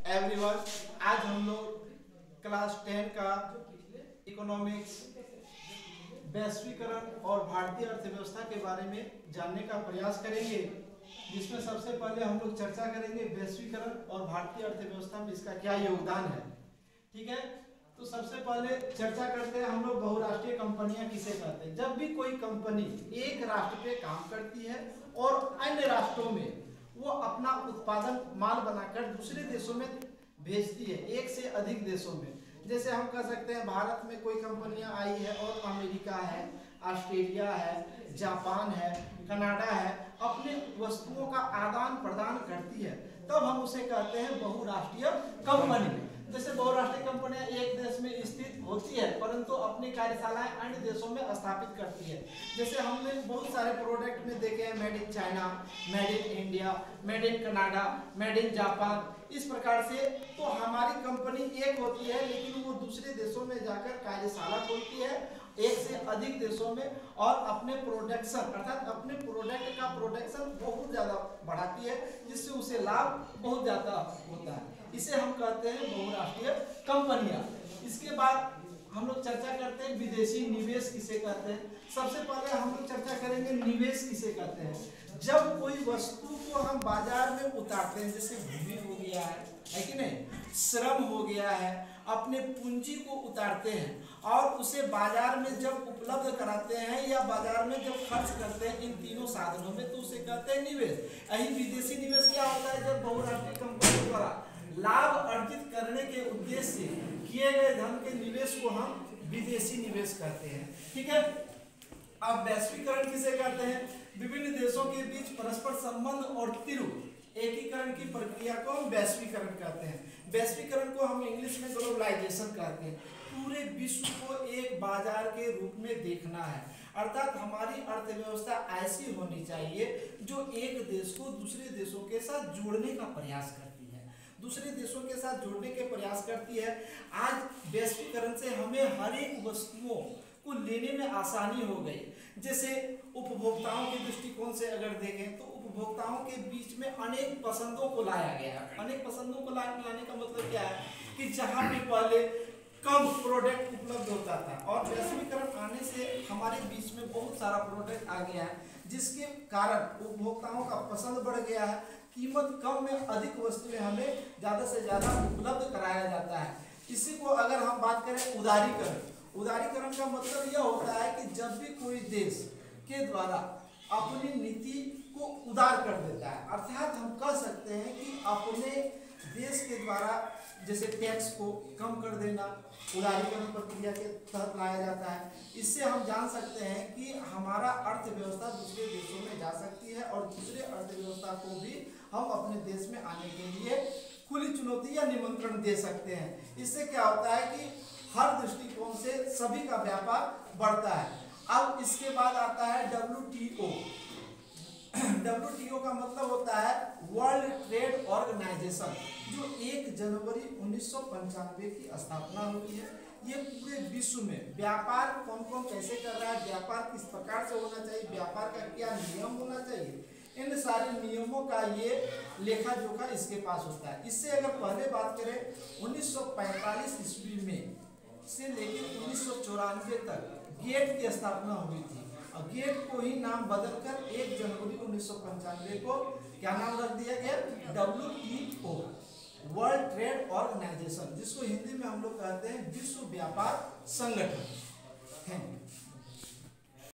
Everyone, आज हम लोग क्लास 10 का इकोनॉमिक्स, वैश्वीकरण और भारतीय अर्थव्यवस्था के बारे में जानने का प्रयास करेंगे, जिसमें सबसे पहले हम लोग चर्चा करेंगे वैश्वीकरण और भारतीय अर्थव्यवस्था में इसका क्या योगदान है। ठीक है, तो सबसे पहले चर्चा करते हैं हम लोग बहुराष्ट्रीय कंपनियां किसे कहते हैं। जब भी कोई कंपनी एक राष्ट्र पे काम करती है और अन्य राष्ट्रों में वो अपना उत्पादन माल बनाकर दूसरे देशों में भेजती है, एक से अधिक देशों में। जैसे हम कह सकते हैं भारत में कोई कंपनियां आई है और अमेरिका है, ऑस्ट्रेलिया है, जापान है, कनाडा है, अपने वस्तुओं का आदान प्रदान करती है, तब हम उसे कहते हैं बहुराष्ट्रीय कंपनी। जैसे बहुराष्ट्रीय कंपनियां एक देश में स्थित होती है परंतु अपनी कार्यशालाएं अन्य देशों में स्थापित करती है। जैसे हमने बहुत सारे प्रोडक्ट में देखे हैं, made in China, made in India, made in Canada, made in Japan, इस प्रकार से। तो हमारी कंपनी एक होती है लेकिन वो दूसरे देशों में जाकर कार्यशाला खोलती है, एक से अधिक देशों में, और अपने प्रोडक्शन अर्थात अपने प्रोडक्ट का प्रोडक्शन बहुत ज्यादा बढ़ाती है, जिससे उसे लाभ बहुत ज्यादा होता है। इसे हम कहते हैं बहुराष्ट्रीय कंपनियां। इसके बाद हम लोग चर्चा करते हैं विदेशी निवेश किसे कहते हैं। सबसे पहले हम लोग चर्चा करेंगे निवेश किसे कहते हैं। जब कोई वस्तु को हम बाजार में उतारते हैं, जैसे भूमि हो गया है कि नहीं, श्रम हो गया है, अपने पूंजी को उतारते हैं और उसे बाजार में जब उपलब्ध कराते हैं या बाजार में जब खर्च करते हैं इन तीनों साधनों में, तो उसे कहते हैं निवेश। यही विदेशी निवेश क्या होता है? जब बहुराष्ट्रीय कंपनी द्वारा लाभ अर्जित करने के उद्देश्य से किए गए धन के निवेश को हम विदेशी निवेश कहते हैं। ठीक है, अब वैश्वीकरण किसे कहते हैं? विभिन्न देशों के बीच परस्पर संबंध और तीव्र एकीकरण की प्रक्रिया को हम वैश्वीकरण कहते हैं। वैश्वीकरण को हम इंग्लिश में ग्लोबलाइजेशन कहते हैं। पूरे विश्व को एक बाजार के रूप में देखना है, अर्थात हमारी अर्थव्यवस्था ऐसी होनी चाहिए जो एक देश को दूसरे देशों के साथ जोड़ने का प्रयास करती है, दूसरे देशों के साथ जोड़ने के प्रयास करती है। आज वैश्वीकरण से हमें हर एक वस्तुओं को लेने में आसानी हो गई। जैसे उपभोक्ताओं के दृष्टिकोण से अगर देखें तो उपभोक्ताओं के बीच में अनेक पसंदों को लाया गया है। अनेक पसंदों को लाने का मतलब क्या है कि जहां भी पहले कम प्रोडक्ट उपलब्ध होता था और वैश्वीकरण आने से हमारे बीच में बहुत सारा प्रोडक्ट आ गया है, जिसके कारण उपभोक्ताओं का पसंद बढ़ गया है। कीमत कम में अधिक वस्तुएं हमें ज्यादा से ज्यादा उपलब्ध कराया जाता है। इसी को अगर हम बात करें उदारीकरण, उदारीकरण का मतलब यह होता है कि जब भी कोई देश के द्वारा अपनी नीति को उदार कर देता है, अर्थात हम कह सकते हैं कि अपने देश के द्वारा जैसे टैक्स को कम कर देना उदारीकरण प्रक्रिया के तहत लाया जाता है। इससे हम जान सकते हैं कि हमारा अर्थव्यवस्था दूसरे देशों में जा सकती है और दूसरे अर्थव्यवस्था को भी हम अपने देश में आने के लिए खुली चुनौती या निमंत्रण दे सकते हैं। इससे क्या होता है कि हर दृष्टिकोण से सभी का व्यापार बढ़ता है। अब इसके बाद आता है WTO। WTO का मतलब होता है वर्ल्ड ट्रेड ऑर्गेनाइजेशन, जो 1 जनवरी 1995 की स्थापना हुई है। ये पूरे विश्व में व्यापार कौन कौन कैसे कर रहा है, व्यापार किस प्रकार से होना चाहिए, व्यापार का क्या नियम होना चाहिए, इन सारे नियमों का ये लेखा जोखा इसके पास होता है। इससे अगर पहले बात करें 1945 ईस्वी में से लेकर 1994 तक गेट की स्थापना हुई थी। और गेट को ही नाम बदलकर 1 जनवरी 1995 को क्या नाम रख दिया गया? WTO, वर्ल्ड ट्रेड ऑर्गेनाइजेशन, जिसको हिंदी में हम लोग कहते हैं विश्व व्यापार संगठन।